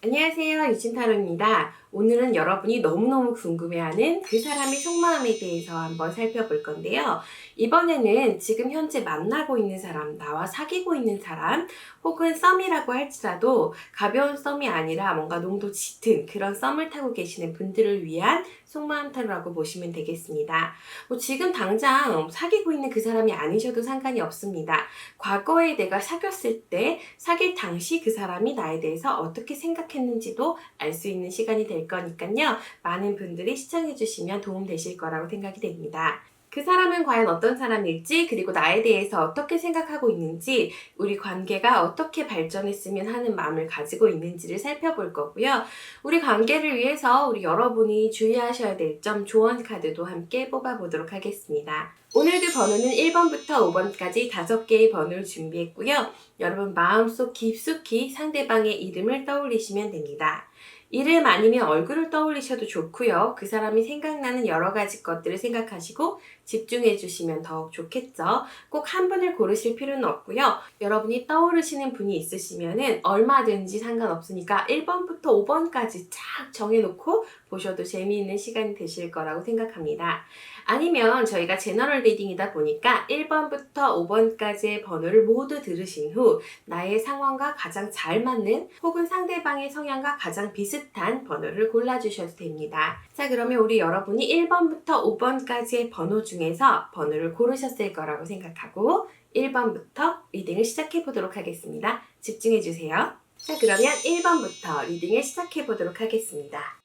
안녕하세요. 유진타로입니다. 오늘은 여러분이 너무너무 궁금해하는 그 사람의 속마음에 대해서 한번 살펴볼 건데요. 이번에는 지금 현재 만나고 있는 사람, 나와 사귀고 있는 사람, 혹은 썸이라고 할지라도 가벼운 썸이 아니라 뭔가 농도 짙은 그런 썸을 타고 계시는 분들을 위한 속마음 타로라고 보시면 되겠습니다. 지금 당장 사귀고 있는 그 사람이 아니셔도 상관이 없습니다. 과거에 내가 사귀었을 때, 사귈 당시 그 사람이 나에 대해서 어떻게 생각했는지도 알 수 있는 시간이 될 거니까요. 많은 분들이 시청해 주시면 도움 되실 거라고 생각이 됩니다. 그 사람은 과연 어떤 사람일지, 그리고 나에 대해서 어떻게 생각하고 있는지, 우리 관계가 어떻게 발전했으면 하는 마음을 가지고 있는지를 살펴볼 거고요. 우리 관계를 위해서 우리 여러분이 주의하셔야 될 점 조언 카드도 함께 뽑아보도록 하겠습니다. 오늘도 번호는 1번부터 5번까지 5개의 번호를 준비했고요. 여러분 마음속 깊숙이 상대방의 이름을 떠올리시면 됩니다. 이름 아니면 얼굴을 떠올리셔도 좋고요. 그 사람이 생각나는 여러 가지 것들을 생각하시고 집중해 주시면 더욱 좋겠죠. 꼭 한 분을 고르실 필요는 없고요. 여러분이 떠오르시는 분이 있으시면은 얼마든지 상관없으니까 1번부터 5번까지 쫙 정해놓고 보셔도 재미있는 시간이 되실 거라고 생각합니다. 아니면 저희가 제너럴 리딩이다 보니까 1번부터 5번까지의 번호를 모두 들으신 후 나의 상황과 가장 잘 맞는 혹은 상대방의 성향과 가장 비슷한 번호를 골라주셔도 됩니다. 자, 그러면 우리 여러분이 1번부터 5번까지의 번호 중에서 번호를 고르셨을 거라고 생각하고 1번부터 리딩을 시작해 보도록 하겠습니다. 집중해 주세요. 자, 그러면 1번부터 리딩을 시작해 보도록 하겠습니다.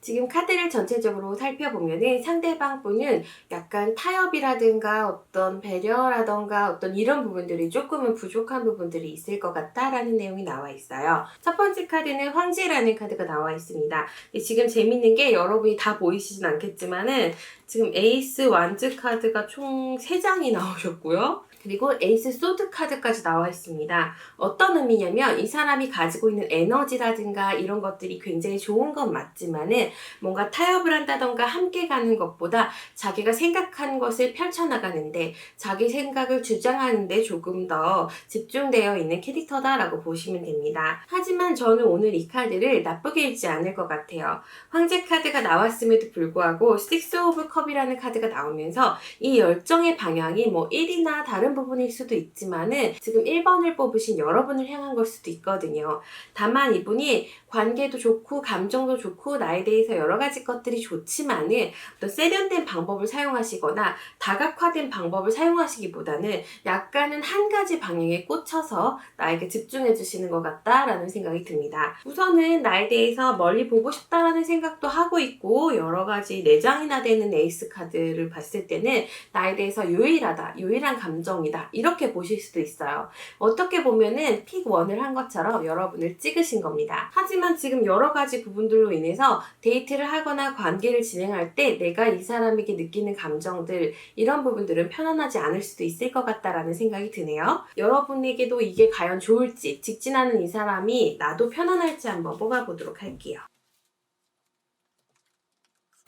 지금 카드를 전체적으로 살펴보면은 상대방 분은 약간 타협이라든가 어떤 배려라든가 어떤 이런 부분들이 조금은 부족한 부분들이 있을 것 같다라는 내용이 나와 있어요. 첫 번째 카드는 황제라는 카드가 나와 있습니다. 지금 재밌는 게 여러분이 다 보이시진 않겠지만은 지금 에이스 완즈 카드가 총 3장이 나오셨고요. 그리고 에이스 소드 카드까지 나와 있습니다. 어떤 의미냐면 이 사람이 가지고 있는 에너지라든가 이런 것들이 굉장히 좋은 건 맞지만은 뭔가 타협을 한다던가 함께 가는 것보다 자기가 생각한 것을 펼쳐나가는데 자기 생각을 주장하는데 조금 더 집중되어 있는 캐릭터다라고 보시면 됩니다. 하지만 저는 오늘 이 카드를 나쁘게 읽지 않을 것 같아요. 황제 카드가 나왔음에도 불구하고 식스 오브 컵이라는 카드가 나오면서 이 열정의 방향이 뭐 1이나 다른 부분일 수도 있지만은 지금 1번을 뽑으신 여러분을 향한 걸 수도 있거든요. 다만 이분이 관계도 좋고 감정도 좋고 나에 대해서 여러 가지 것들이 좋지만은 어떤 세련된 방법을 사용하시거나 다각화된 방법을 사용하시기보다는 약간은 한 가지 방향에 꽂혀서 나에게 집중해 주시는 것 같다라는 생각이 듭니다. 우선은 나에 대해서 멀리 보고 싶다라는 생각도 하고 있고 여러 가지 4장이나 되는 에이스 카드를 봤을 때는 나에 대해서 유일하다, 유일한 감정이다 이렇게 보실 수도 있어요. 어떻게 보면은 픽 1을 한 것처럼 여러분을 찍으신 겁니다. 하지만 지금 여러 가지 부분들로 인해서 데이트를 하거나 관계를 진행할 때 내가 이 사람에게 느끼는 감정들 이런 부분들은 편안하지 않을 수도 있을 것 같다라는 생각이 드네요. 여러분에게도 이게 과연 좋을지 직진하는 이 사람이 나도 편안할지 한번 뽑아보도록 할게요.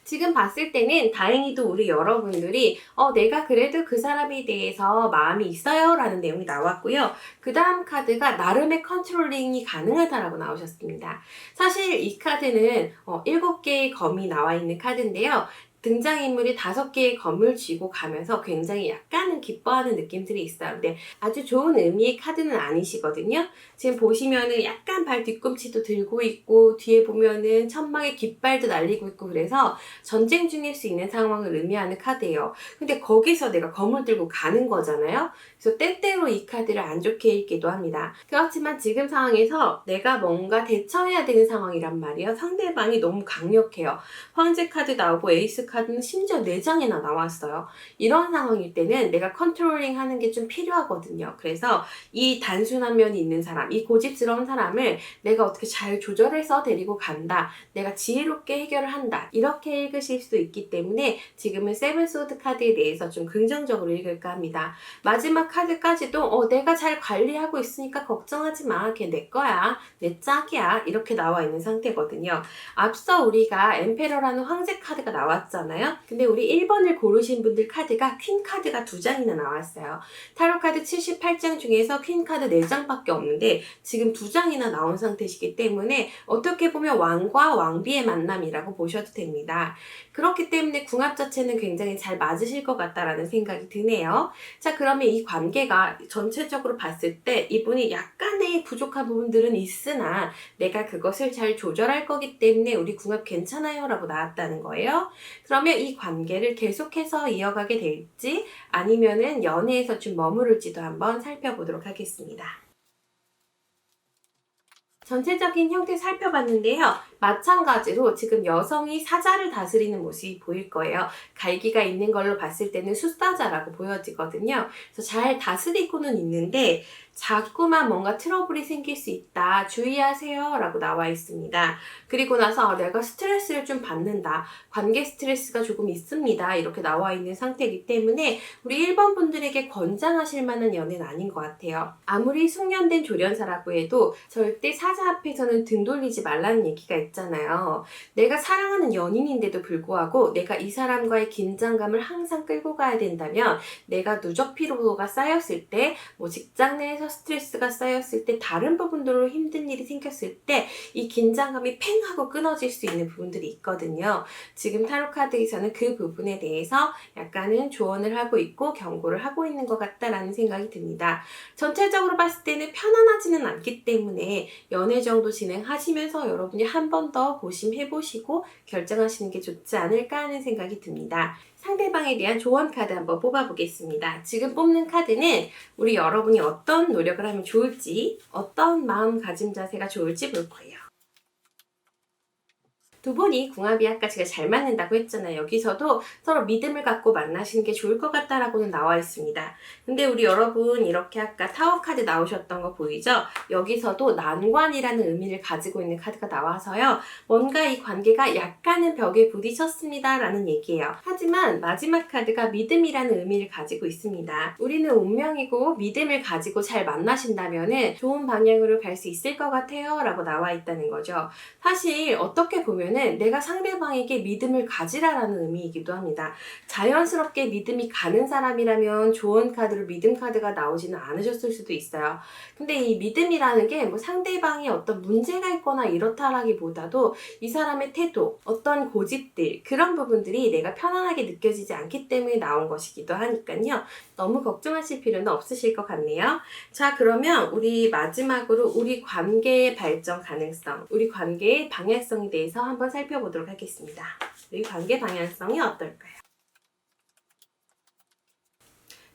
지금 봤을 때는 다행히도 우리 여러분들이 내가 그래도 그 사람에 대해서 마음이 있어요 라는 내용이 나왔고요. 그 다음 카드가 나름의 컨트롤링이 가능하다라고 나오셨습니다. 사실 이 카드는 7개의 검이 나와 있는 카드인데요. 등장인물이 5개의 검을 쥐고 가면서 굉장히 약간은 기뻐하는 느낌들이 있어요. 근데 아주 좋은 의미의 카드는 아니시거든요. 지금 보시면은 약간 발 뒤꿈치도 들고 있고 뒤에 보면은 천막에 깃발도 날리고 있고 그래서 전쟁 중일 수 있는 상황을 의미하는 카드예요. 근데 거기서 내가 검을 들고 가는 거잖아요. 그래서 때때로 이 카드를 안 좋게 읽기도 합니다. 그렇지만 지금 상황에서 내가 뭔가 대처해야 되는 상황이란 말이에요. 상대방이 너무 강력해요. 황제 카드 나오고 에이스 카드는 심지어 4장이나 나왔어요. 이런 상황일 때는 내가 컨트롤링 하는 게 좀 필요하거든요. 그래서 이 단순한 면이 있는 사람, 이 고집스러운 사람을 내가 어떻게 잘 조절해서 데리고 간다. 내가 지혜롭게 해결을 한다. 이렇게 읽으실 수도 있기 때문에 지금은 세븐 소드 카드에 대해서 좀 긍정적으로 읽을까 합니다. 마지막 카드까지도 내가 잘 관리하고 있으니까 걱정하지 마. 걔 내 거야. 내 짝이야. 이렇게 나와 있는 상태거든요. 앞서 우리가 엠페러라는 황제 카드가 나왔잖아요. 근데 우리 1번을 고르신 분들 카드가 퀸 카드가 2장이나 나왔어요. 타로 카드 78장 중에서 퀸 카드 4장밖에 없는데 지금 2장이나 나온 상태시기 때문에 어떻게 보면 왕과 왕비의 만남이라고 보셔도 됩니다. 그렇기 때문에 궁합 자체는 굉장히 잘 맞으실 것 같다라는 생각이 드네요. 자, 그러면 이 관계가 전체적으로 봤을 때 이분이 약간의 부족한 부분들은 있으나 내가 그것을 잘 조절할 거기 때문에 우리 궁합 괜찮아요 라고 나왔다는 거예요. 그러면 이 관계를 계속해서 이어가게 될지 아니면은 연애에서 좀 머무를지도 한번 살펴보도록 하겠습니다. 전체적인 형태 살펴봤는데요. 마찬가지로 지금 여성이 사자를 다스리는 모습이 보일 거예요. 갈기가 있는 걸로 봤을 때는 숫사자라고 보여지거든요. 그래서 잘 다스리고는 있는데 자꾸만 뭔가 트러블이 생길 수 있다. 주의하세요. 라고 나와 있습니다. 그리고 나서 내가 스트레스를 좀 받는다. 관계 스트레스가 조금 있습니다. 이렇게 나와 있는 상태이기 때문에 우리 1번 분들에게 권장하실 만한 연애는 아닌 것 같아요. 아무리 숙련된 조련사라고 해도 절대 사자 앞에서는 등 돌리지 말라는 얘기가 있잖아요. 내가 사랑하는 연인인데도 불구하고 내가 이 사람과의 긴장감을 항상 끌고 가야 된다면 내가 누적 피로가 쌓였을 때, 뭐 직장 내에서 스트레스가 쌓였을 때, 다른 부분들로 힘든 일이 생겼을 때 이 긴장감이 팽 하고 끊어질 수 있는 부분들이 있거든요. 지금 타로 카드에서는 그 부분에 대해서 약간은 조언을 하고 있고 경고를 하고 있는 것 같다라는 생각이 듭니다. 전체적으로 봤을 때는 편안하지는 않기 때문에 연애 정도 진행하시면서 여러분이 한 번 더 고심해보시고 결정하시는 게 좋지 않을까 하는 생각이 듭니다. 상대방에 대한 조언 카드 한번 뽑아보겠습니다. 지금 뽑는 카드는 우리 여러분이 어떤 노력을 하면 좋을지, 어떤 마음가짐 자세가 좋을지 볼 거예요. 두 분이 궁합이 아까 제가 잘 맞는다고 했잖아요. 여기서도 서로 믿음을 갖고 만나시는 게 좋을 것 같다라고는 나와 있습니다. 근데 우리 여러분 이렇게 아까 타워 카드 나오셨던 거 보이죠? 여기서도 난관이라는 의미를 가지고 있는 카드가 나와서요. 뭔가 이 관계가 약간은 벽에 부딪혔습니다 라는 얘기예요. 하지만 마지막 카드가 믿음이라는 의미를 가지고 있습니다. 우리는 운명이고 믿음을 가지고 잘 만나신다면 좋은 방향으로 갈 수 있을 것 같아요 라고 나와 있다는 거죠. 사실 어떻게 보면은 내가 상대방에게 믿음을 가지라라는 의미이기도 합니다. 자연스럽게 믿음이 가는 사람이라면 조언 카드로 믿음 카드가 나오지는 않으셨을 수도 있어요. 근데 이 믿음이라는 게 뭐 상대방이 어떤 문제가 있거나 이렇다라기보다도 이 사람의 태도, 어떤 고집들 그런 부분들이 내가 편안하게 느껴지지 않기 때문에 나온 것이기도 하니까요. 너무 걱정하실 필요는 없으실 것 같네요. 자, 그러면 우리 마지막으로 우리 관계의 발전 가능성, 우리 관계의 방향성에 대해서 한번 살펴보도록 하겠습니다. 우리 관계 방향성이 어떨까요?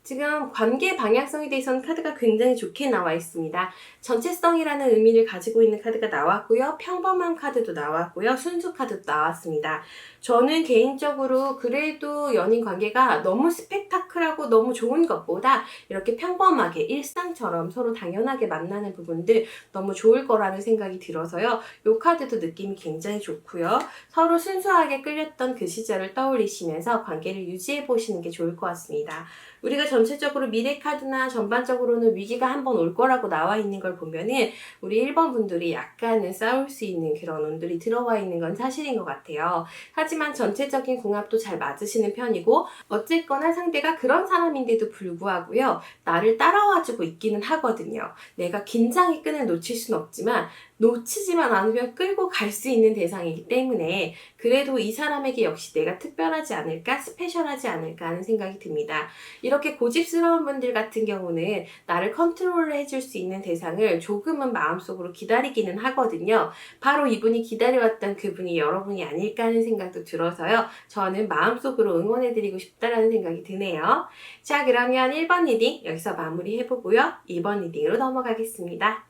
지금 관계 방향성에 대해서는 카드가 굉장히 좋게 나와 있습니다. 전체성이라는 의미를 가지고 있는 카드가 나왔고요. 평범한 카드도 나왔고요. 순수 카드도 나왔습니다. 저는 개인적으로 그래도 연인 관계가 너무 스펙타클하고 너무 좋은 것보다 이렇게 평범하게 일상처럼 서로 당연하게 만나는 부분들 너무 좋을 거라는 생각이 들어서요. 이 카드도 느낌이 굉장히 좋고요. 서로 순수하게 끌렸던 그 시절을 떠올리시면서 관계를 유지해 보시는 게 좋을 것 같습니다. 우리가 전체적으로 미래 카드나 전반적으로는 위기가 한 번 올 거라고 나와 있는 걸 보면은 우리 1번 분들이 약간은 싸울 수 있는 그런 운들이 들어와 있는 건 사실인 것 같아요. 하지만 전체적인 궁합도 잘 맞으시는 편이고 어쨌거나 상대가 그런 사람인데도 불구하고요. 나를 따라와주고 있기는 하거든요. 내가 긴장의 끈을 놓칠 순 없지만 놓치지만 않으면 끌고 갈 수 있는 대상이기 때문에 그래도 이 사람에게 역시 내가 특별하지 않을까, 스페셜하지 않을까 하는 생각이 듭니다. 이렇게 고집스러운 분들 같은 경우는 나를 컨트롤을 해줄 수 있는 대상을 조금은 마음속으로 기다리기는 하거든요. 바로 이분이 기다려왔던 그분이 여러분이 아닐까 하는 생각도 들어서요. 저는 마음속으로 응원해드리고 싶다라는 생각이 드네요. 자, 그러면 1번 리딩 여기서 마무리해보고요. 2번 리딩으로 넘어가겠습니다.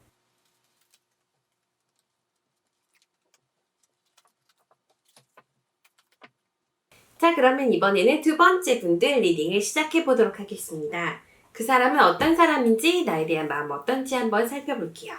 자, 그러면 이번에는 두 번째 분들 리딩을 시작해 보도록 하겠습니다. 그 사람은 어떤 사람인지, 나에 대한 마음 어떤지 한번 살펴볼게요.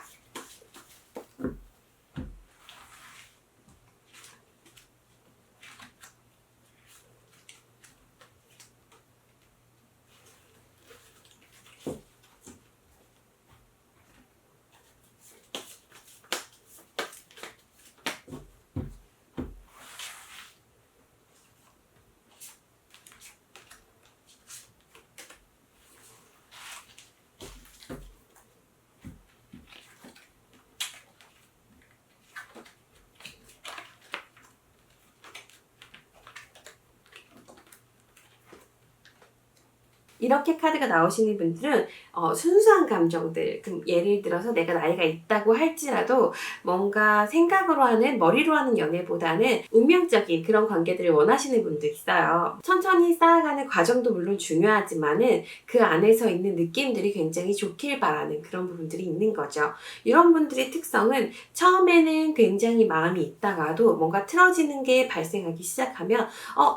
이렇게 카드가 나오시는 분들은 순수한 감정들, 예를 들어서 내가 나이가 있다고 할지라도 뭔가 생각으로 하는, 머리로 하는 연애보다는 운명적인 그런 관계들을 원하시는 분도 있어요. 천천히 쌓아가는 과정도 물론 중요하지만은 그 안에서 있는 느낌들이 굉장히 좋길 바라는 그런 부분들이 있는 거죠. 이런 분들의 특성은 처음에는 굉장히 마음이 있다가도 뭔가 틀어지는 게 발생하기 시작하면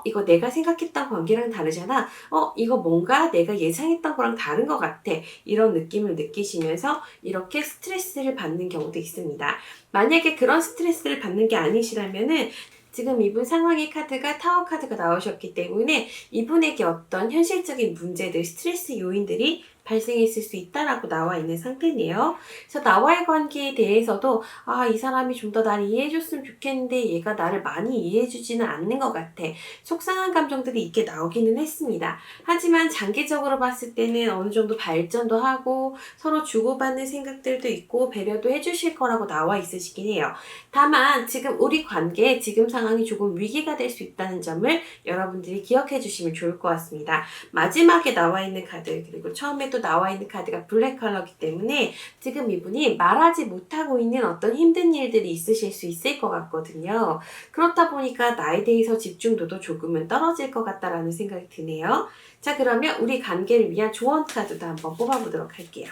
이거 내가 생각했던 관계랑 다르잖아. 이거 뭔가 내가 예상했던 거랑 다른 것 같아. 이런 느낌을 느끼시면서 이렇게 스트레스를 받는 경우도 있습니다. 만약에 그런 스트레스를 받는 게 아니시라면은 지금 이분 상황의 카드가 타워 카드가 나오셨기 때문에 이분에게 어떤 현실적인 문제들, 스트레스 요인들이 발생했을 수 있다라고 나와 있는 상태네요. 그래서 나와의 관계에 대해서도 이 사람이 좀 더 나를 이해해줬으면 좋겠는데 얘가 나를 많이 이해해주지는 않는 것 같아. 속상한 감정들이 있게 나오기는 했습니다. 하지만 장기적으로 봤을 때는 어느 정도 발전도 하고 서로 주고받는 생각들도 있고 배려도 해주실 거라고 나와 있으시긴 해요. 다만 지금 우리 관계에 지금 상황이 조금 위기가 될 수 있다는 점을 여러분들이 기억해 주시면 좋을 것 같습니다. 마지막에 나와 있는 카드, 그리고 처음에 또 나와 있는 카드가 블랙 컬러이기 때문에 지금 이분이 말하지 못하고 있는 어떤 힘든 일들이 있으실 수 있을 것 같거든요. 그렇다 보니까 나에 대해서 집중도도 조금은 떨어질 것 같다라는 생각이 드네요. 자, 그러면 우리 관계를 위한 조언 카드도 한번 뽑아보도록 할게요.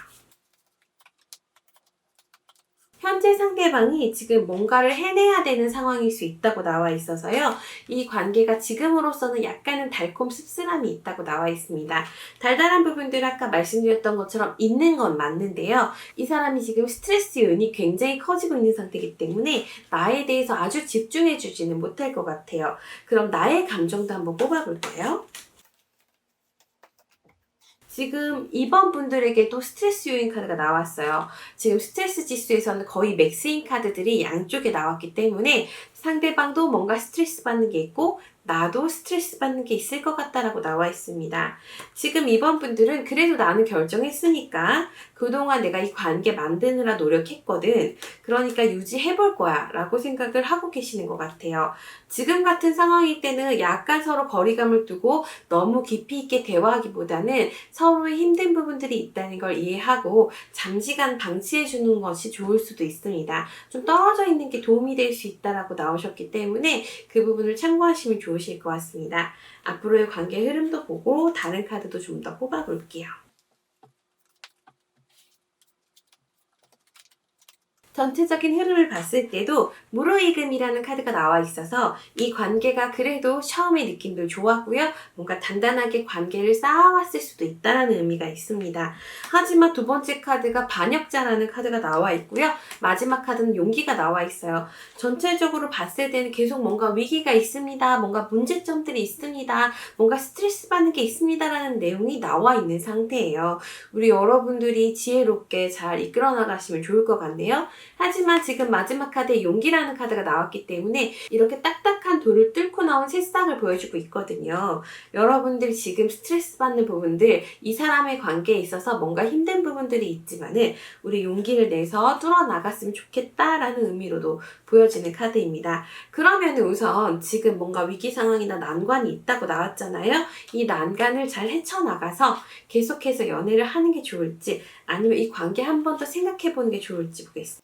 현재 상대방이 지금 뭔가를 해내야 되는 상황일 수 있다고 나와 있어서요. 이 관계가 지금으로서는 약간은 달콤 씁쓸함이 있다고 나와 있습니다. 달달한 부분들은 아까 말씀드렸던 것처럼 있는 건 맞는데요. 이 사람이 지금 스트레스 요인이 굉장히 커지고 있는 상태이기 때문에 나에 대해서 아주 집중해주지는 못할 것 같아요. 그럼 나의 감정도 한번 뽑아볼까요? 지금 2번 분들에게도 스트레스 요인 카드가 나왔어요. 지금 스트레스 지수에서는 거의 맥스인 카드들이 양쪽에 나왔기 때문에 상대방도 뭔가 스트레스 받는 게 있고 나도 스트레스 받는 게 있을 것 같다라고 나와 있습니다. 지금 이번 분들은 그래도 나는 결정했으니까 그동안 내가 이 관계 만드느라 노력했거든. 그러니까 유지해볼 거야 라고 생각을 하고 계시는 것 같아요. 지금 같은 상황일 때는 약간 서로 거리감을 두고 너무 깊이 있게 대화하기보다는 서로의 힘든 부분들이 있다는 걸 이해하고 장시간 방치해 주는 것이 좋을 수도 있습니다. 좀 떨어져 있는 게 도움이 될 수 있다라고 나오셨기 때문에 그 부분을 참고하시면 좋으실 것 같습니다. 앞으로의 관계 흐름도 보고 다른 카드도 좀 더 뽑아볼게요. 전체적인 흐름을 봤을 때도 무르익음이라는 카드가 나와 있어서 이 관계가 그래도 처음의 느낌도 좋았고요. 뭔가 단단하게 관계를 쌓아왔을 수도 있다는 의미가 있습니다. 하지만 두 번째 카드가 반역자라는 카드가 나와 있고요. 마지막 카드는 용기가 나와 있어요. 전체적으로 봤을 때는 계속 뭔가 위기가 있습니다. 뭔가 문제점들이 있습니다. 뭔가 스트레스 받는 게 있습니다라는 내용이 나와 있는 상태예요. 우리 여러분들이 지혜롭게 잘 이끌어 나가시면 좋을 것 같네요. 하지만 지금 마지막 카드에 용기라는 카드가 나왔기 때문에 이렇게 딱딱한 돌을 뚫고 나온 새싹을 보여주고 있거든요. 여러분들이 지금 스트레스 받는 부분들, 이 사람의 관계에 있어서 뭔가 힘든 부분들이 있지만은 우리 용기를 내서 뚫어나갔으면 좋겠다라는 의미로도 보여지는 카드입니다. 그러면 우선 지금 뭔가 위기 상황이나 난관이 있다고 나왔잖아요. 이 난간을 잘 헤쳐나가서 계속해서 연애를 하는 게 좋을지 아니면 이 관계 한 번 더 생각해 보는 게 좋을지 보겠습니다.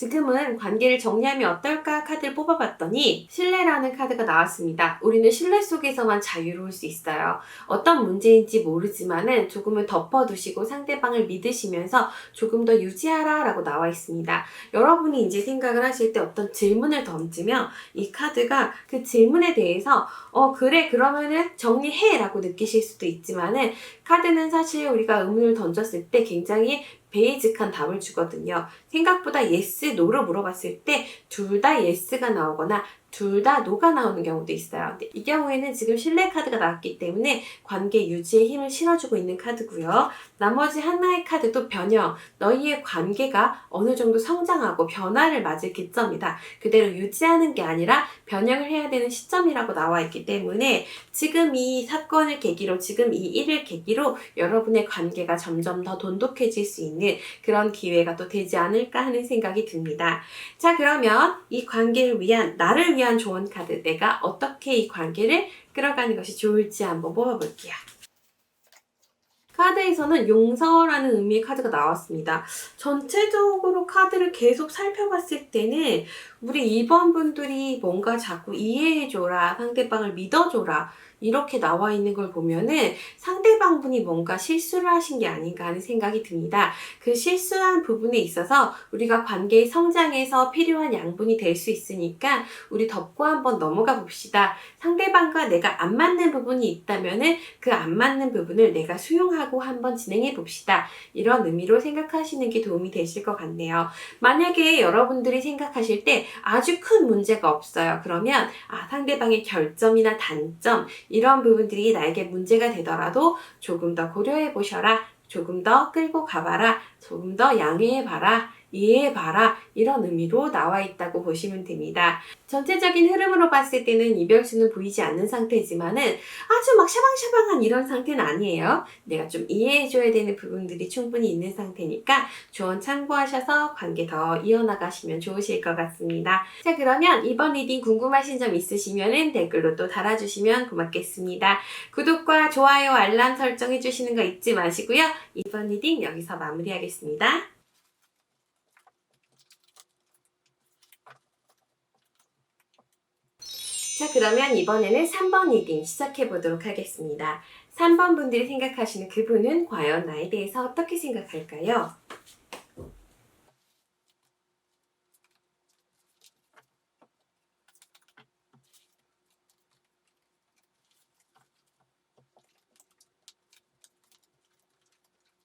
지금은 관계를 정리하면 어떨까 카드를 뽑아봤더니 신뢰라는 카드가 나왔습니다. 우리는 신뢰 속에서만 자유로울 수 있어요. 어떤 문제인지 모르지만은 조금은 덮어두시고 상대방을 믿으시면서 조금 더 유지하라 라고 나와 있습니다. 여러분이 이제 생각을 하실 때 어떤 질문을 던지면 이 카드가 그 질문에 대해서 그래 그러면은 정리해 라고 느끼실 수도 있지만은 카드는 사실 우리가 의문을 던졌을 때 굉장히 베이직한 답을 주거든요. 생각보다 yes, no로 물어봤을 때 둘 다 yes가 나오거나 둘 다 노가 나오는 경우도 있어요. 근데 이 경우에는 지금 신뢰 카드가 나왔기 때문에 관계 유지에 힘을 실어주고 있는 카드고요. 나머지 하나의 카드도 변형, 너희의 관계가 어느 정도 성장하고 변화를 맞을 기점이다. 그대로 유지하는 게 아니라 변형을 해야 되는 시점이라고 나와 있기 때문에 지금 이 사건을 계기로, 지금 이 일을 계기로 여러분의 관계가 점점 더 돈독해질 수 있는 그런 기회가 또 되지 않을까 하는 생각이 듭니다. 자, 그러면 이 관계를 위한, 나를 위한 좋은 카드, 내가 어떻게 이 관계를 끌어가는 것이 좋을지 한번 뽑아볼게요. 카드에서는 용서라는 의미의 카드가 나왔습니다. 전체적으로 카드를 계속 살펴봤을 때는 우리 2번 분들이 뭔가 자꾸 이해해줘라, 상대방을 믿어줘라 이렇게 나와 있는 걸 보면은 상대방 분이 뭔가 실수를 하신 게 아닌가 하는 생각이 듭니다. 그 실수한 부분에 있어서 우리가 관계의 성장에서 필요한 양분이 될 수 있으니까 우리 덮고 한번 넘어가 봅시다. 상대방과 내가 안 맞는 부분이 있다면은 그 안 맞는 부분을 내가 수용하고 한번 진행해 봅시다. 이런 의미로 생각하시는 게 도움이 되실 것 같네요. 만약에 여러분들이 생각하실 때 아주 큰 문제가 없어요. 그러면 상대방의 결점이나 단점 이런 부분들이 나에게 문제가 되더라도 조금 더 고려해 보셔라. 조금 더 끌고 가봐라. 조금 더 양해해봐라. 이해해봐라. 이런 의미로 나와 있다고 보시면 됩니다. 전체적인 흐름으로 봤을 때는 이별수는 보이지 않는 상태지만은 아주 막 샤방샤방한 이런 상태는 아니에요. 내가 좀 이해해줘야 되는 부분들이 충분히 있는 상태니까 조언 참고하셔서 관계 더 이어나가시면 좋으실 것 같습니다. 자, 그러면 이번 리딩 궁금하신 점 있으시면은 댓글로 또 달아주시면 고맙겠습니다. 구독과 좋아요, 알람 설정 해주시는 거 잊지 마시고요. 이번 리딩 여기서 마무리하겠습니다. 자, 그러면 이번에는 3번 리딩 시작해 보도록 하겠습니다. 3번 분들이 생각하시는 그분은 과연 나에 대해서 어떻게 생각할까요?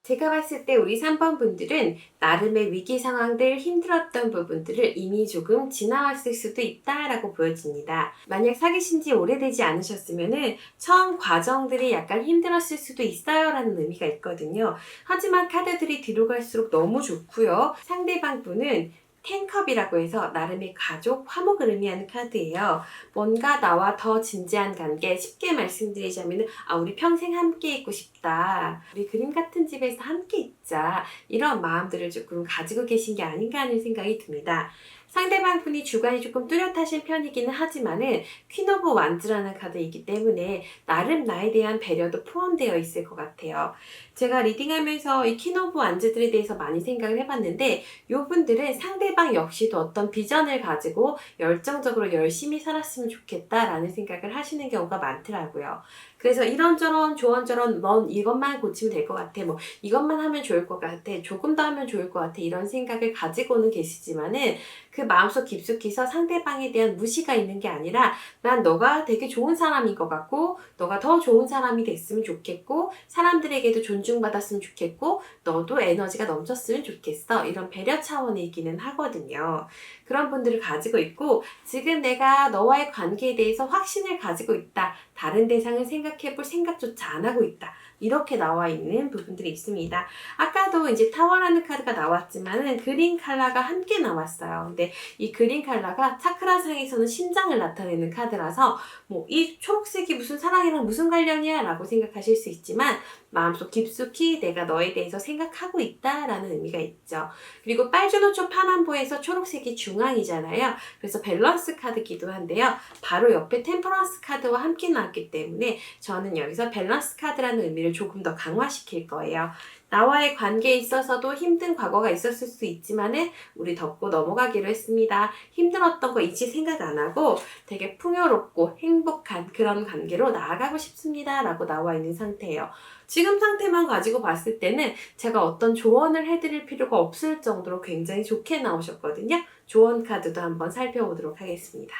제가 봤을 때 우리 3번 분들은 나름의 위기 상황들, 힘들었던 부분들을 이미 조금 지나왔을 수도 있다라고 보여집니다. 만약 사귀신 지 오래되지 않으셨으면은 처음 과정들이 약간 힘들었을 수도 있어요 라는 의미가 있거든요. 하지만 카드들이 뒤로 갈수록 너무 좋고요. 상대방 분은 텐컵이라고 해서 나름의 가족, 화목을 의미하는 카드예요. 뭔가 나와 더 진지한 관계, 쉽게 말씀드리자면 우리 평생 함께 있고 싶다. 우리 그림 같은 집에서 함께 있자. 이런 마음들을 조금 가지고 계신 게 아닌가 하는 생각이 듭니다. 상대방 분이 주관이 조금 뚜렷하신 편이기는 하지만은 퀸 오브 완즈라는 카드이기 때문에 나름 나에 대한 배려도 포함되어 있을 것 같아요. 제가 리딩하면서 이 퀸 오브 완즈들에 대해서 많이 생각을 해봤는데 이분들은 상대방 역시도 어떤 비전을 가지고 열정적으로 열심히 살았으면 좋겠다라는 생각을 하시는 경우가 많더라고요. 그래서 이런저런 조언저런 넌 이것만 고치면 될 것 같아. 뭐 이것만 하면 좋을 것 같아. 조금 더 하면 좋을 것 같아. 이런 생각을 가지고는 계시지만은 그 마음속 깊숙이서 상대방에 대한 무시가 있는 게 아니라 난 너가 되게 좋은 사람인 것 같고 너가 더 좋은 사람이 됐으면 좋겠고 사람들에게도 존중받았으면 좋겠고 너도 에너지가 넘쳤으면 좋겠어. 이런 배려 차원이기는 하거든요. 그런 분들을 가지고 있고 지금 내가 너와의 관계에 대해서 확신을 가지고 있다. 다른 대상을 생각해볼 생각조차 안 하고 있다. 이렇게 나와 있는 부분들이 있습니다. 아까도 이제 타워라는 카드가 나왔지만은 그린 컬러가 함께 나왔어요. 근데 이 그린 컬러가 차크라상에서는 심장을 나타내는 카드라서 뭐 이 초록색이 무슨 사랑이랑 무슨 관련이야 라고 생각하실 수 있지만 마음속 깊숙이 내가 너에 대해서 생각하고 있다라는 의미가 있죠. 그리고 빨주노초 파남보에서 초록색이 중앙이잖아요. 그래서 밸런스 카드기도 한데요. 바로 옆에 템퍼런스 카드와 함께 나왔기 때문에 저는 여기서 밸런스 카드라는 의미를 조금 더 강화시킬 거예요. 나와의 관계에 있어서도 힘든 과거가 있었을 수 있지만은 우리 덮고 넘어가기로 했습니다. 힘들었던 거 이제 생각 안 하고 되게 풍요롭고 행복한 그런 관계로 나아가고 싶습니다. 라고 나와 있는 상태예요. 지금 상태만 가지고 봤을 때는 제가 어떤 조언을 해드릴 필요가 없을 정도로 굉장히 좋게 나오셨거든요. 조언 카드도 한번 살펴보도록 하겠습니다.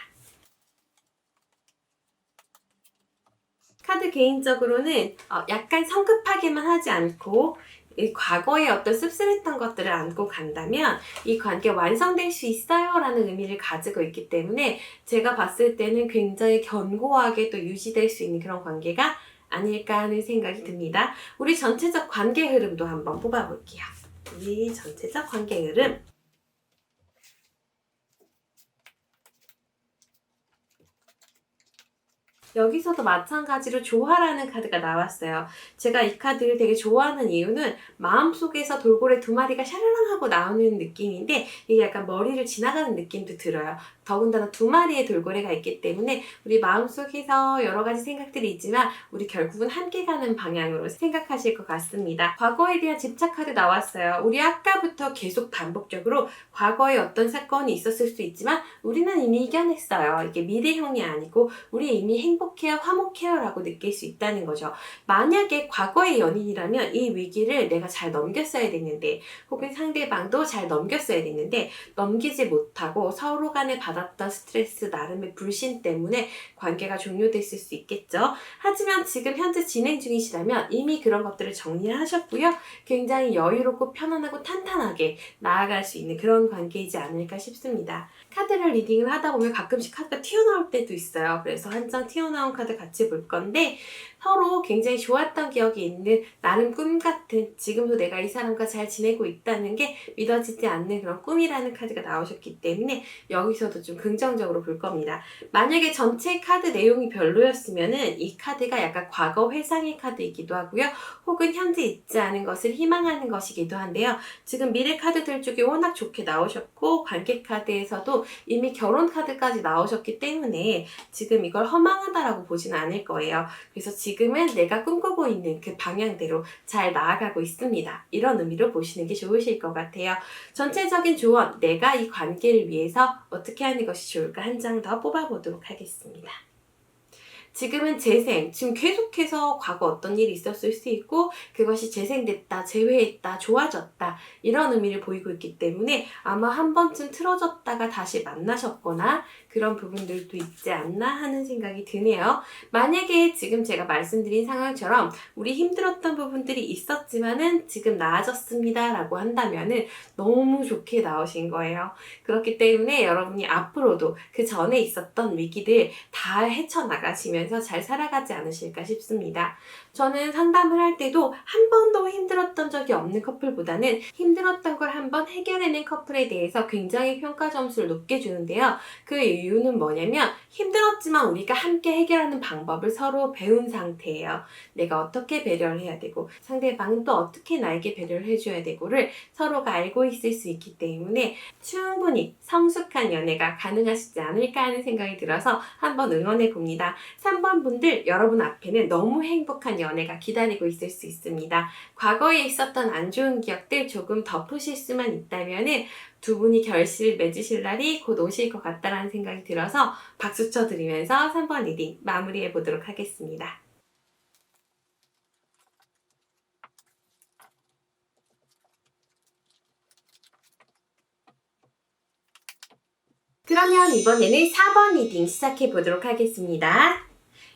카드 개인적으로는 약간 성급하게만 하지 않고 이 과거의 어떤 씁쓸했던 것들을 안고 간다면 이 관계 완성될 수 있어요 라는 의미를 가지고 있기 때문에 제가 봤을 때는 굉장히 견고하게 또 유지될 수 있는 그런 관계가 아닐까 하는 생각이 듭니다. 우리 전체적 관계 흐름도 한번 뽑아볼게요. 우리 전체적 관계 흐름. 여기서도 마찬가지로 조화라는 카드가 나왔어요. 제가 이 카드를 되게 좋아하는 이유는 마음속에서 돌고래 두 마리가 샤르랑 하고 나오는 느낌인데 이게 약간 머리를 지나가는 느낌도 들어요. 더군다나 두 마리의 돌고래가 있기 때문에 우리 마음속에서 여러 가지 생각들이 있지만 우리 결국은 함께 가는 방향으로 생각하실 것 같습니다. 과거에 대한 집착 카드 나왔어요. 우리 아까부터 계속 반복적으로 과거에 어떤 사건이 있었을 수 있지만 우리는 이미 이겨냈어요. 이게 미래형이 아니고 우리 이미 행복해요, 화목해요 라고 느낄 수 있다는 거죠. 만약에 과거의 연인이라면 이 위기를 내가 잘 넘겼어야 됐는데 혹은 상대방도 잘 넘겼어야 됐는데 넘기지 못하고 서로 간에 받았던 스트레스 나름의 불신 때문에 관계가 종료됐을 수 있겠죠. 하지만 지금 현재 진행 중이시라면 이미 그런 것들을 정리하셨고요. 굉장히 여유롭고 편안하고 탄탄하게 나아갈 수 있는 그런 관계이지 않을까 싶습니다. 카드를 리딩을 하다 보면 가끔씩 카드가 튀어나올 때도 있어요. 그래서 한 장 튀어나온 카드 같이 볼 건데 서로 굉장히 좋았던 기억이 있는 나름 꿈 같은 지금도 내가 이 사람과 잘 지내고 있다는 게 믿어지지 않는 그런 꿈이라는 카드가 나오셨기 때문에 여기서도 좀 긍정적으로 볼 겁니다. 만약에 전체 카드 내용이 별로였으면은 이 카드가 약간 과거 회상의 카드이기도 하고요. 혹은 현재 있지 않은 것을 희망하는 것이기도 한데요. 지금 미래 카드들 쪽이 워낙 좋게 나오셨고 관계 카드에서도 이미 결혼 카드까지 나오셨기 때문에 지금 이걸 허망하다라고 보지는 않을 거예요. 그래서 지금은 내가 꿈꾸고 있는 그 방향대로 잘 나아가고 있습니다. 이런 의미로 보시는 게 좋으실 것 같아요. 전체적인 조언, 내가 이 관계를 위해서 어떻게 하는 것이 좋을까 한 장 더 뽑아보도록 하겠습니다. 지금은 재생, 지금 계속해서 과거 어떤 일이 있었을 수 있고 그것이 재생됐다, 재회했다, 좋아졌다 이런 의미를 보이고 있기 때문에 아마 한 번쯤 틀어졌다가 다시 만나셨거나 그런 부분들도 있지 않나 하는 생각이 드네요. 만약에 지금 제가 말씀드린 상황처럼 우리 힘들었던 부분들이 있었지만은 지금 나아졌습니다 라고 한다면은 너무 좋게 나오신 거예요. 그렇기 때문에 여러분이 앞으로도 그 전에 있었던 위기들 다 헤쳐나가시면서 잘 살아가지 않으실까 싶습니다. 저는 상담을 할 때도 한 번도 힘들었던 적이 없는 커플보다는 힘들었던 걸 한번 해결해낸 커플에 대해서 굉장히 평가 점수를 높게 주는데요. 그 이유는 뭐냐면 힘들었지만 우리가 함께 해결하는 방법을 서로 배운 상태예요. 내가 어떻게 배려를 해야 되고 상대방은 또 어떻게 나에게 배려를 해줘야 되고를 서로가 알고 있을 수 있기 때문에 충분히 성숙한 연애가 가능하시지 않을까 하는 생각이 들어서 한번 응원해 봅니다. 3번 분들 여러분 앞에는 너무 행복한 연애가 기다리고 있을 수 있습니다. 과거에 있었던 안 좋은 기억들 조금 덮으실 수만 있다면은 두 분이 결실을 맺으실 날이 곧 오실 것 같다라는 생각이 들어서 박수 쳐드리면서 3번 리딩 마무리해 보도록 하겠습니다. 그러면 이번에는 4번 리딩 시작해 보도록 하겠습니다.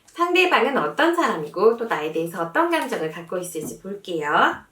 상대방은 어떤 사람이고 또 나에 대해서 어떤 감정을 갖고 있을지 볼게요.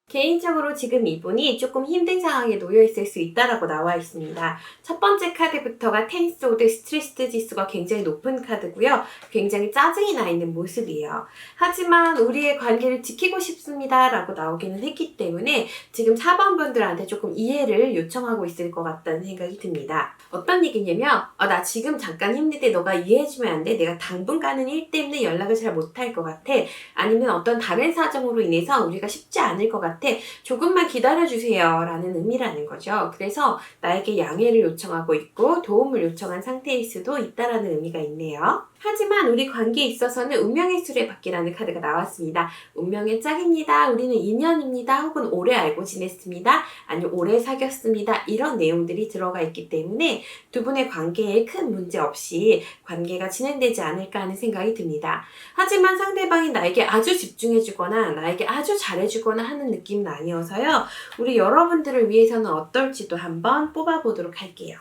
개인적으로 지금 이분이 조금 힘든 상황에 놓여 있을 수 있다라고 나와 있습니다. 첫 번째 카드부터가 텐스오드 스트레스 지수가 굉장히 높은 카드고요. 굉장히 짜증이 나 있는 모습이에요. 하지만 우리의 관계를 지키고 싶습니다 라고 나오기는 했기 때문에 지금 4번 분들한테 조금 이해를 요청하고 있을 것 같다는 생각이 듭니다. 어떤 얘기냐면 나 지금 잠깐 힘든데 너가 이해해주면 안 돼? 내가 당분간은 일 때문에 연락을 잘 못할 것 같아. 아니면 어떤 다른 사정으로 인해서 우리가 쉽지 않을 것 같아. 같아. 조금만 기다려주세요 라는 의미라는 거죠. 그래서 나에게 양해를 요청하고 있고 도움을 요청한 상태일 수도 있다라는 의미가 있네요. 하지만 우리 관계에 있어서는 운명의 수레바퀴라는 카드가 나왔습니다. 운명의 짝입니다. 우리는 인연입니다. 혹은 오래 알고 지냈습니다. 아니면 오래 사귀었습니다. 이런 내용들이 들어가 있기 때문에 두 분의 관계에 큰 문제 없이 관계가 진행되지 않을까 하는 생각이 듭니다. 하지만 상대방이 나에게 아주 집중해주거나 나에게 아주 잘해주거나 하는 느낌은 아니어서요. 우리 여러분들을 위해서는 어떨지도 한번 뽑아보도록 할게요.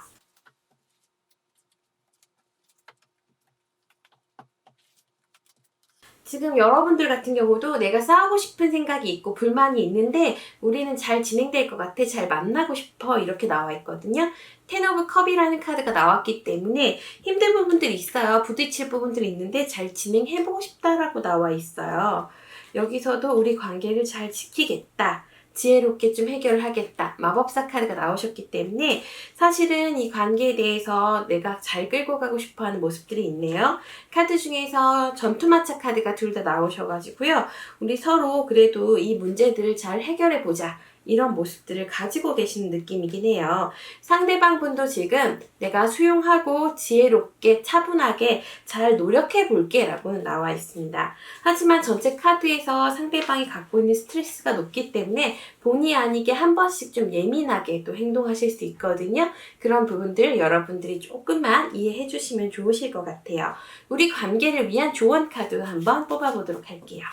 지금 여러분들 같은 경우도 내가 싸우고 싶은 생각이 있고 불만이 있는데 우리는 잘 진행될 것 같아, 잘 만나고 싶어 이렇게 나와 있거든요. 텐 오브 컵이라는 카드가 나왔기 때문에 힘든 부분들이 있어요. 부딪힐 부분들이 있는데 잘 진행해보고 싶다라고 나와 있어요. 여기서도 우리 관계를 잘 지키겠다. 지혜롭게 좀 해결하겠다. 마법사 카드가 나오셨기 때문에 사실은 이 관계에 대해서 내가 잘 끌고 가고 싶어하는 모습들이 있네요. 카드 중에서 전투마차 카드가 둘 다 나오셔가지고요. 우리 서로 그래도 이 문제들을 잘 해결해보자. 이런 모습들을 가지고 계시는 느낌이긴 해요. 상대방 분도 지금 내가 수용하고 지혜롭게 차분하게 잘 노력해 볼게 라고는 나와 있습니다. 하지만 전체 카드에서 상대방이 갖고 있는 스트레스가 높기 때문에 본의 아니게 한 번씩 좀 예민하게 또 행동하실 수 있거든요. 그런 부분들 여러분들이 조금만 이해해 주시면 좋으실 것 같아요. 우리 관계를 위한 조언 카드 한번 뽑아보도록 할게요.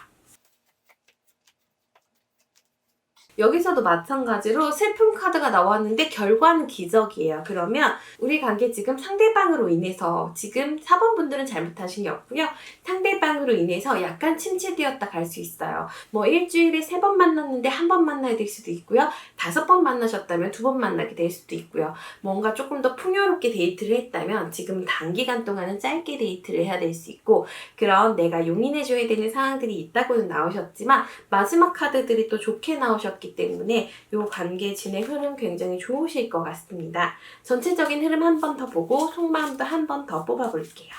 여기서도 마찬가지로 슬픔 카드가 나왔는데 결과는 기적이에요. 그러면 우리 관계 지금 상대방으로 인해서 지금 4번 분들은 잘못하신 게 없고요. 상대방으로 인해서 약간 침체되었다 갈 수 있어요. 뭐 일주일에 3번 만났는데 1번 만나야 될 수도 있고요. 5번 만나셨다면 2번 만나게 될 수도 있고요. 뭔가 조금 더 풍요롭게 데이트를 했다면 지금 단기간 동안은 짧게 데이트를 해야 될 수 있고 그런 내가 용인해줘야 되는 상황들이 있다고는 나오셨지만 마지막 카드들이 또 좋게 나오셨기 때문에 이 관계 진행 흐름 굉장히 좋으실 것 같습니다. 전체적인 흐름 한 번 더 보고 속마음도 한 번 더 뽑아볼게요.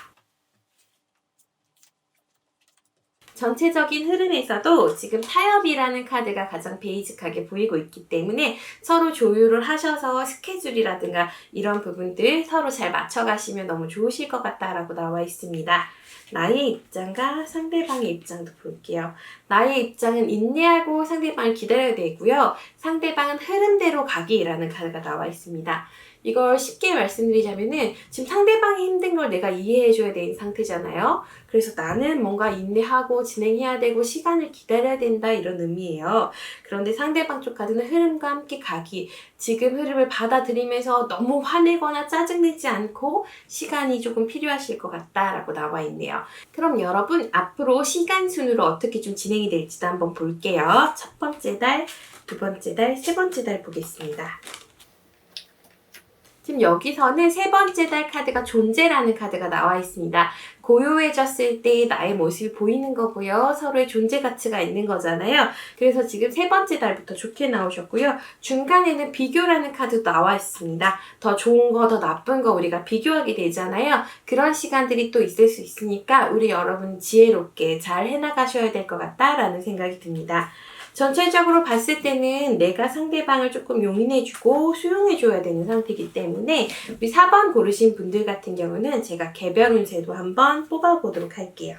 전체적인 흐름에서도 지금 타협이라는 카드가 가장 베이직하게 보이고 있기 때문에 서로 조율을 하셔서 스케줄이라든가 이런 부분들 서로 잘 맞춰가시면 너무 좋으실 것 같다라고 나와 있습니다. 나의 입장과 상대방의 입장도 볼게요. 나의 입장은 인내하고 상대방을 기다려야 되고요. 상대방은 흐름대로 가기라는 카드가 나와 있습니다. 이걸 쉽게 말씀드리자면은 지금 상대방이 힘든 걸 내가 이해해줘야 되는 상태잖아요. 그래서 나는 뭔가 인내하고 진행해야 되고 시간을 기다려야 된다 이런 의미예요. 그런데 상대방 쪽 카드는 흐름과 함께 가기. 지금 흐름을 받아들이면서 너무 화내거나 짜증내지 않고 시간이 조금 필요하실 것 같다라고 나와 있네요. 그럼 여러분 앞으로 시간 순으로 어떻게 좀 진행이 될지도 한번 볼게요. 첫 번째 달, 두 번째 달, 세 번째 달 보겠습니다. 지금 여기서는 세 번째 달 카드가 존재라는 카드가 나와 있습니다. 고요해졌을 때 나의 모습이 보이는 거고요. 서로의 존재 가치가 있는 거잖아요. 그래서 지금 세 번째 달부터 좋게 나오셨고요. 중간에는 비교라는 카드도 나와 있습니다. 더 좋은 거, 더 나쁜 거 우리가 비교하게 되잖아요. 그런 시간들이 또 있을 수 있으니까 우리 여러분 지혜롭게 잘 해나가셔야 될 것 같다라는 생각이 듭니다. 전체적으로 봤을 때는 내가 상대방을 조금 용인해주고 수용해줘야 되는 상태이기 때문에 우리 4번 고르신 분들 같은 경우는 제가 개별 운세도 한번 뽑아보도록 할게요.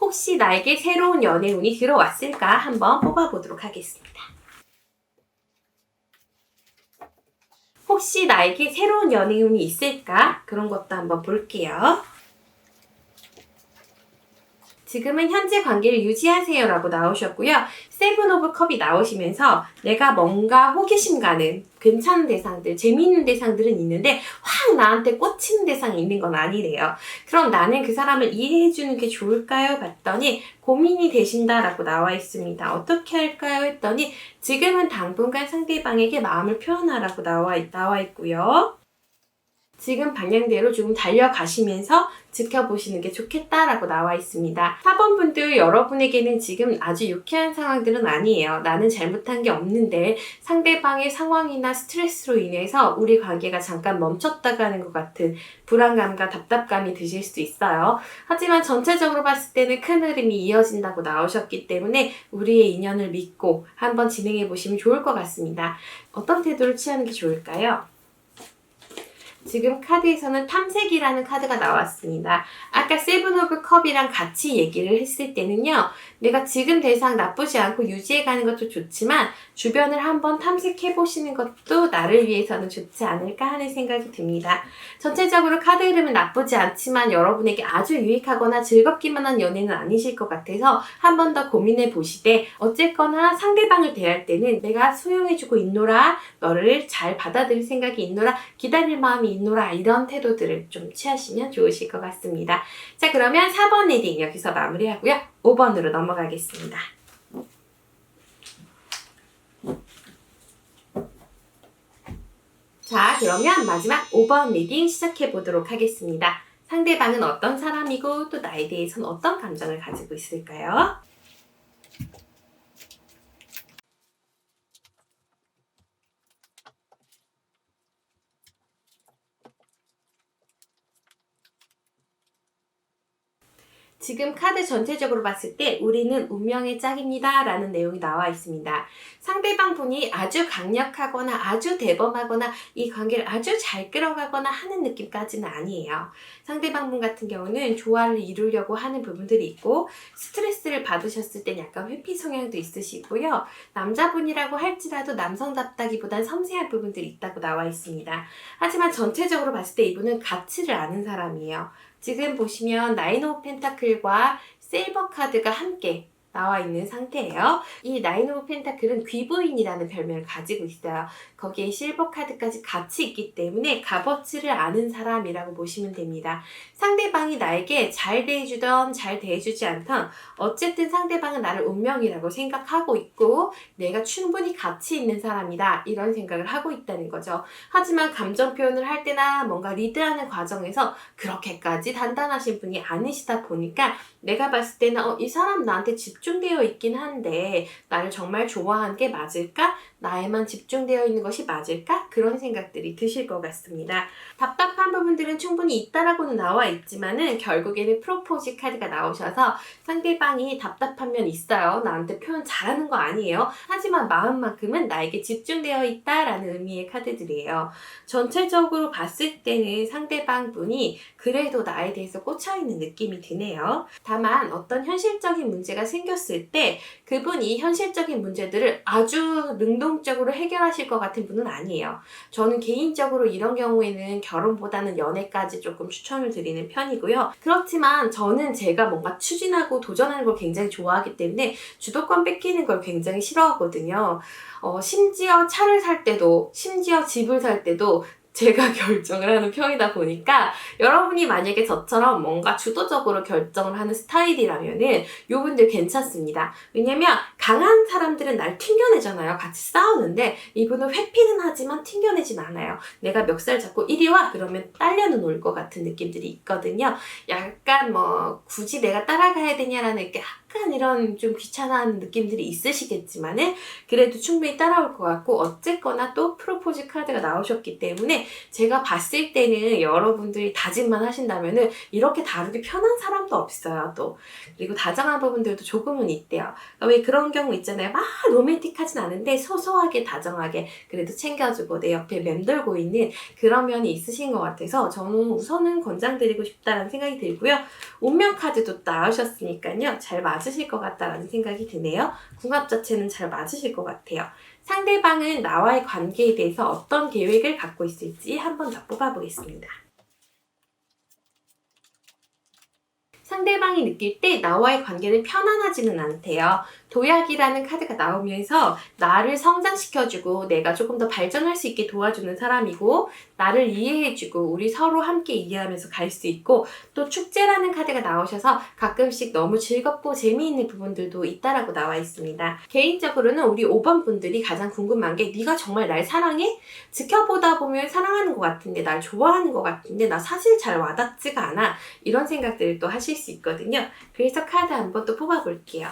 혹시 나에게 새로운 연애운이 들어왔을까 한번 뽑아보도록 하겠습니다. 혹시 나에게 새로운 연애운이 있을까? 그런 것도 한번 볼게요. 지금은 현재 관계를 유지하세요 라고 나오셨고요. 세븐 오브 컵이 나오시면서 내가 뭔가 호기심 가는 괜찮은 대상들, 재미있는 대상들은 있는데 확 나한테 꽂히는 대상이 있는 건 아니래요. 그럼 나는 그 사람을 이해해주는 게 좋을까요? 봤더니 고민이 되신다라고 나와 있습니다. 어떻게 할까요? 했더니 지금은 당분간 상대방에게 마음을 표현하라고 나와 있고요. 지금 방향대로 조금 달려가시면서 지켜보시는 게 좋겠다라고 나와 있습니다. 4번 분들, 여러분에게는 지금 아주 유쾌한 상황들은 아니에요. 나는 잘못한 게 없는데 상대방의 상황이나 스트레스로 인해서 우리 관계가 잠깐 멈췄다 가는 것 같은 불안감과 답답감이 드실 수 있어요. 하지만 전체적으로 봤을 때는 큰 흐름이 이어진다고 나오셨기 때문에 우리의 인연을 믿고 한번 진행해 보시면 좋을 것 같습니다. 어떤 태도를 취하는 게 좋을까요? 지금 카드에서는 탐색이라는 카드가 나왔습니다. 아까 세븐 오브 컵이랑 같이 얘기를 했을 때는요. 내가 지금 대상 나쁘지 않고 유지해가는 것도 좋지만 주변을 한번 탐색해보시는 것도 나를 위해서는 좋지 않을까 하는 생각이 듭니다. 전체적으로 카드 흐름은 나쁘지 않지만 여러분에게 아주 유익하거나 즐겁기만 한 연애는 아니실 것 같아서 한 번 더 고민해 보시되 어쨌거나 상대방을 대할 때는 내가 수용해주고 있노라, 너를 잘 받아들일 생각이 있노라, 기다릴 마음이 있노라, 이런 태도들을 좀 취하시면 좋으실 것 같습니다. 자, 그러면 4번 리딩 여기서 마무리하고요. 5번으로 넘어가겠습니다. 자, 그러면 마지막 5번 리딩 시작해 보도록 하겠습니다. 상대방은 어떤 사람이고 또 나에 대해서는 어떤 감정을 가지고 있을까요? 지금 카드 전체적으로 봤을 때 우리는 운명의 짝입니다 라는 내용이 나와 있습니다. 상대방 분이 아주 강력하거나 아주 대범하거나 이 관계를 아주 잘 끌어가거나 하는 느낌까지는 아니에요. 상대방 분 같은 경우는 조화를 이루려고 하는 부분들이 있고 스트레스를 받으셨을 땐 약간 회피 성향도 있으시고요. 남자분이라고 할지라도 남성답다기보단 섬세한 부분들이 있다고 나와 있습니다. 하지만 전체적으로 봤을 때 이분은 가치를 아는 사람이에요. 지금 보시면 나인 오브 펜타클과 실버 카드가 함께 나와 있는 상태예요. 이 나인 오브 펜타클은 귀부인이라는 별명을 가지고 있어요. 거기에 실버 카드까지 같이 있기 때문에 값어치를 아는 사람이라고 보시면 됩니다. 상대방이 나에게 잘 대해주던 잘 대해주지 않던 어쨌든 상대방은 나를 운명이라고 생각하고 있고 내가 충분히 가치 있는 사람이다 이런 생각을 하고 있다는 거죠. 하지만 감정 표현을 할 때나 뭔가 리드하는 과정에서 그렇게까지 단단하신 분이 아니시다 보니까 내가 봤을 때는 이 사람 나한테 집중되어 있긴 한데 나를 정말 좋아하는 게 맞을까? 나에만 집중되어 있는 것이 맞을까? 그런 생각들이 드실 것 같습니다. 답답한 부분들은 충분히 있다라고는 나와 있지만은 결국에는 프로포즈 카드가 나오셔서 상대방이 답답한 면 있어요. 나한테 표현 잘하는 거 아니에요. 하지만 마음만큼은 나에게 집중되어 있다라는 의미의 카드들이에요. 전체적으로 봤을 때는 상대방 분이 그래도 나에 대해서 꽂혀있는 느낌이 드네요. 다만 어떤 현실적인 문제가 생겼을 때 그분이 현실적인 문제들을 아주 능동적으로 해결하실 것 같은 분은 아니에요. 저는 개인적으로 이런 경우에는 결혼보다는 연애까지 조금 추천을 드리는 편이고요. 그렇지만 저는 제가 뭔가 추진하고 도전하는 걸 굉장히 좋아하기 때문에 주도권 뺏기는 걸 굉장히 싫어하거든요. 심지어 차를 살 때도, 심지어 집을 살 때도 제가 결정을 하는 편이다 보니까 여러분이 만약에 저처럼 뭔가 주도적으로 결정을 하는 스타일이라면은 요분들 괜찮습니다. 왜냐면 강한 사람들은 날 튕겨내잖아요. 같이 싸우는데 이분은 회피는 하지만 튕겨내진 않아요. 내가 멱살 잡고 이리 와! 그러면 딸려는 올 것 같은 느낌들이 있거든요. 약간 굳이 내가 따라가야 되냐라는 이렇게 약간 이런 좀 귀찮아하는 느낌들이 있으시겠지만은 그래도 충분히 따라올 것 같고 어쨌거나 또 프로포즈 카드가 나오셨기 때문에 제가 봤을 때는 여러분들이 다짐만 하신다면은 이렇게 다루기 편한 사람도 없어요. 또 그리고 다정한 부분들도 조금은 있대요. 왜 그런 경우 있잖아요. 막 로맨틱하진 않은데 소소하게 다정하게 그래도 챙겨주고 내 옆에 맴돌고 있는 그런 면이 있으신 것 같아서 저는 우선은 권장드리고 싶다는 생각이 들고요. 운명 카드도 나오셨으니까요. 잘 맞으실 것 같다라는 생각이 드네요. 궁합 자체는 잘 맞으실 것 같아요. 상대방은 나와의 관계에 대해서 어떤 계획을 갖고 있을지 한번 더 뽑아보겠습니다. 상대방이 느낄 때 나와의 관계는 편안하지는 않대요. 도약이라는 카드가 나오면서 나를 성장시켜주고 내가 조금 더 발전할 수 있게 도와주는 사람이고, 나를 이해해주고 우리 서로 함께 이해하면서 갈 수 있고, 또 축제라는 카드가 나오셔서 가끔씩 너무 즐겁고 재미있는 부분들도 있다라고 나와 있습니다. 개인적으로는 우리 5번 분들이 가장 궁금한 게, 네가 정말 날 사랑해? 지켜보다 보면 사랑하는 것 같은데, 날 좋아하는 것 같은데 나 사실 잘 와닿지가 않아, 이런 생각들을 또 하실 수 있거든요. 그래서 카드 한번 또 뽑아볼게요.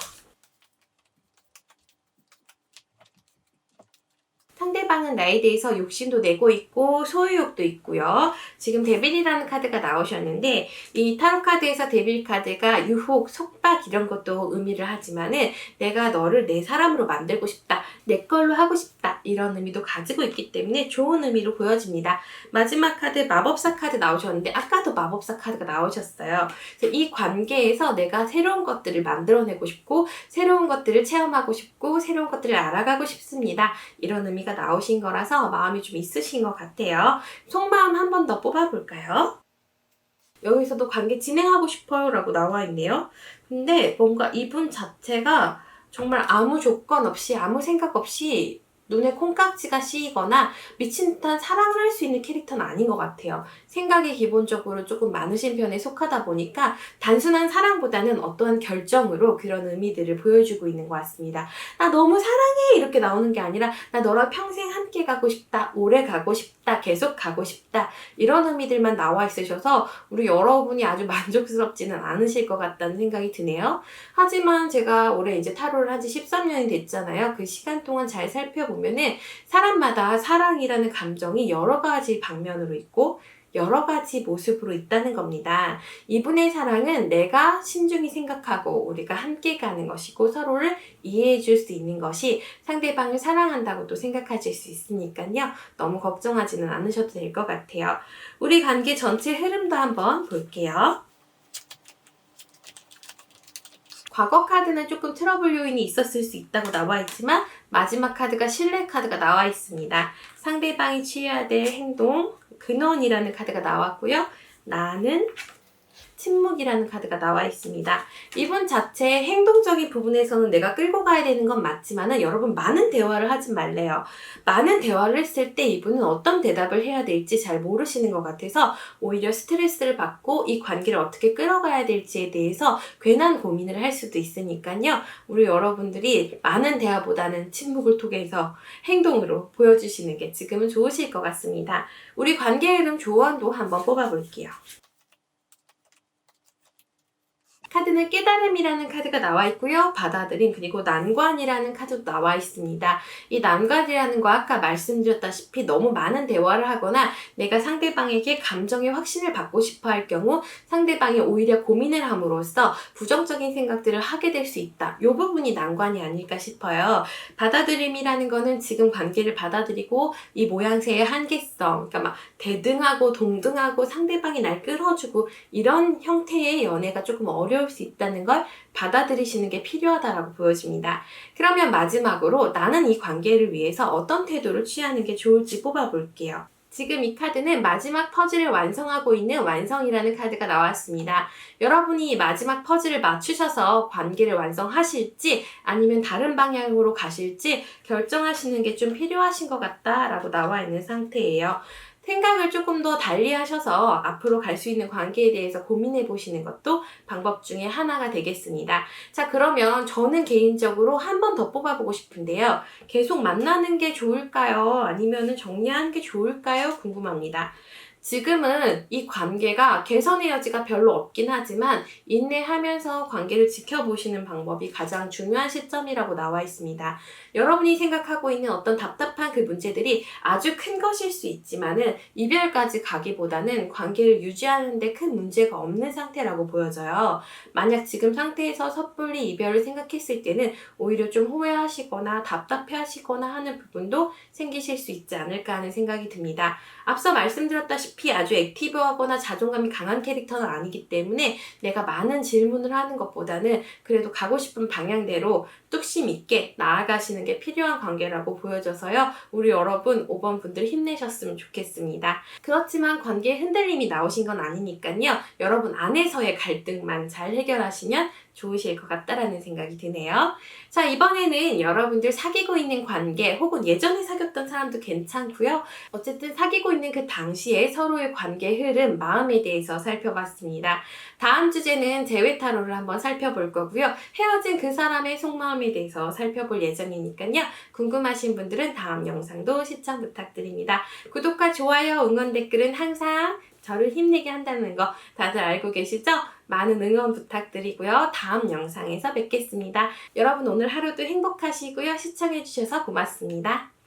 상대방은 나에 대해서 욕심도 내고 있고 소유욕도 있고요. 지금 데빌이라는 카드가 나오셨는데, 이 타로 카드에서 데빌 카드가 유혹, 속박 이런 것도 의미를 하지만은 내가 너를 내 사람으로 만들고 싶다, 내 걸로 하고 싶다, 이런 의미도 가지고 있기 때문에 좋은 의미로 보여집니다. 마지막 카드 마법사 카드 나오셨는데, 아까도 마법사 카드가 나오셨어요. 그래서 이 관계에서 내가 새로운 것들을 만들어내고 싶고, 새로운 것들을 체험하고 싶고, 새로운 것들을 알아가고 싶습니다, 이런 의미가 나오신 거라서 마음이 좀 있으신 것 같아요. 속마음 한 번 더 뽑아볼까요? 여기서도 관계 진행하고 싶어요 라고 나와 있네요. 근데 뭔가 이분 자체가 정말 아무 조건 없이, 아무 생각 없이 눈에 콩깍지가 씌이거나 미친 듯한 사랑을 할 수 있는 캐릭터는 아닌 것 같아요. 생각이 기본적으로 조금 많으신 편에 속하다 보니까 단순한 사랑보다는 어떠한 결정으로 그런 의미들을 보여주고 있는 것 같습니다. 나 너무 사랑해 이렇게 나오는 게 아니라, 나 너랑 평생 함께 가고 싶다, 오래 가고 싶다, 계속 가고 싶다, 이런 의미들만 나와 있으셔서 우리 여러분이 아주 만족스럽지는 않으실 것 같다는 생각이 드네요. 하지만 제가 올해 이제 타로를 한 지 13년이 됐잖아요. 그 시간 동안 잘 살펴보면은 사람마다 사랑이라는 감정이 여러 가지 방면으로 있고 여러 가지 모습으로 있다는 겁니다. 이분의 사랑은 내가 신중히 생각하고 우리가 함께 가는 것이고, 서로를 이해해 줄 수 있는 것이 상대방을 사랑한다고 또 생각하실 수 있으니까요. 너무 걱정하지는 않으셔도 될 것 같아요. 우리 관계 전체 흐름도 한번 볼게요. 과거 카드는 조금 트러블 요인이 있었을 수 있다고 나와 있지만, 마지막 카드가 신뢰 카드가 나와 있습니다. 상대방이 취해야 될 행동, 근원이라는 카드가 나왔고요. 나는 침묵이라는 카드가 나와 있습니다. 이분 자체의 행동적인 부분에서는 내가 끌고 가야 되는 건 맞지만은, 여러분 많은 대화를 하지 말래요. 많은 대화를 했을 때 이분은 어떤 대답을 해야 될지 잘 모르시는 것 같아서 오히려 스트레스를 받고 이 관계를 어떻게 끌어가야 될지에 대해서 괜한 고민을 할 수도 있으니까요. 우리 여러분들이 많은 대화보다는 침묵을 통해서 행동으로 보여주시는 게 지금은 좋으실 것 같습니다. 우리 관계 흐름 조언도 한번 뽑아볼게요. 카드는 깨달음이라는 카드가 나와 있고요. 받아들임, 그리고 난관이라는 카드도 나와 있습니다. 이 난관이라는 거 아까 말씀드렸다시피 너무 많은 대화를 하거나 내가 상대방에게 감정의 확신을 받고 싶어 할 경우 상대방이 오히려 고민을 함으로써 부정적인 생각들을 하게 될 수 있다. 이 부분이 난관이 아닐까 싶어요. 받아들임이라는 거는 지금 관계를 받아들이고 이 모양새의 한계성, 그러니까 막 대등하고 동등하고 상대방이 날 끌어주고 이런 형태의 연애가 조금 어려울 수 있다는 걸 받아들이시는 게 필요하다라고 보여집니다. 그러면 마지막으로 나는 이 관계를 위해서 어떤 태도를 취하는 게 좋을지 뽑아볼게요. 지금 이 카드는 마지막 퍼즐을 완성하고 있는 완성이라는 카드가 나왔습니다. 여러분이 마지막 퍼즐을 맞추셔서 관계를 완성하실지 아니면 다른 방향으로 가실지 결정하시는 게 좀 필요하신 것 같다라고 나와 있는 상태예요. 생각을 조금 더 달리 하셔서 앞으로 갈 수 있는 관계에 대해서 고민해 보시는 것도 방법 중에 하나가 되겠습니다. 자, 그러면 저는 개인적으로 한 번 더 뽑아보고 싶은데요. 계속 만나는 게 좋을까요? 아니면 정리하는 게 좋을까요? 궁금합니다. 지금은 이 관계가 개선의 여지가 별로 없긴 하지만 인내하면서 관계를 지켜보시는 방법이 가장 중요한 시점이라고 나와 있습니다. 여러분이 생각하고 있는 어떤 답답한 그 문제들이 아주 큰 것일 수 있지만은 이별까지 가기보다는 관계를 유지하는 데 큰 문제가 없는 상태라고 보여져요. 만약 지금 상태에서 섣불리 이별을 생각했을 때는 오히려 좀 후회하시거나 답답해하시거나 하는 부분도 생기실 수 있지 않을까 하는 생각이 듭니다. 앞서 말씀드렸다시피 아주 액티브하거나 자존감이 강한 캐릭터는 아니기 때문에 내가 많은 질문을 하는 것보다는 그래도 가고 싶은 방향대로 뚝심 있게 나아가시는 게 필요한 관계라고 보여져서요. 우리 여러분 5번 분들 힘내셨으면 좋겠습니다. 그렇지만 관계에 흔들림이 나오신 건 아니니까요. 여러분 안에서의 갈등만 잘 해결하시면 좋으실 것 같다라는 생각이 드네요. 자, 이번에는 여러분들 사귀고 있는 관계 혹은 예전에 사귀었던 사람도 괜찮고요. 어쨌든 사귀고 있는 그 당시에 서로의 관계 흐름, 마음에 대해서 살펴봤습니다. 다음 주제는 재회 타로를 한번 살펴볼 거고요. 헤어진 그 사람의 속마음에 대해서 살펴볼 예정이니까요. 궁금하신 분들은 다음 영상도 시청 부탁드립니다. 구독과 좋아요, 응원 댓글은 항상 저를 힘내게 한다는 거 다들 알고 계시죠? 많은 응원 부탁드리고요. 다음 영상에서 뵙겠습니다. 여러분 오늘 하루도 행복하시고요. 시청해주셔서 고맙습니다.